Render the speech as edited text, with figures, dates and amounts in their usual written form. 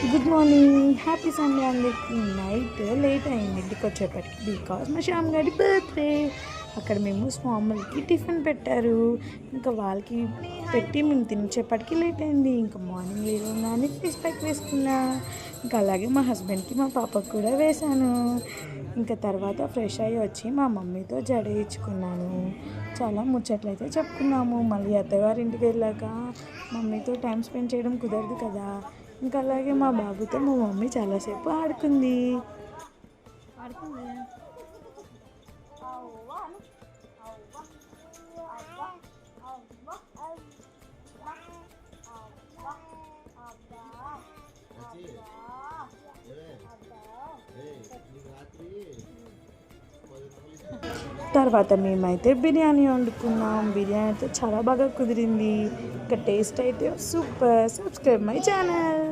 Good morning, happy Sunday అందరికి. Night late అయింది ఇంటికి వచ్చేప్పటికి బికాజ్ మా శ్యామ్ గారి బర్త్డే. అక్కడ మేము స్వాములకి టిఫిన్ పెట్టారు. ఇంకా వాళ్ళకి పెట్టి మేము తినేప్పటికి లేట్ అయింది. ఇంకా మార్నింగ్ లేవగానే ఫేస్ ప్యాక్ వేసుకున్నా. ఇంకా అలాగే మా హస్బెండ్కి మా పాపకు కూడా వేశాను. ఇంకా తర్వాత ఫ్రెష్ అయ్యి వచ్చి మా మమ్మీతో జడేయించుకున్నాను. చాలా ముచ్చట్లయితే చెప్పుకున్నాము. మళ్ళీ అత్తగారింటికి వెళ్ళాక మమ్మీతో టైం స్పెండ్ చేయడం కుదరదు కదా. ఇంకా అలాగే మా బాబుతో మా మమ్మీ చాలాసేపు ఆడుకుంది. తర్వాత మేమైతే బిర్యానీ వండుకున్నాం. బిర్యానీ అయితే చాలా బాగా కుదిరింది. ఇంకా టేస్ట్ అయితే సూపర్. Subscribe my channel.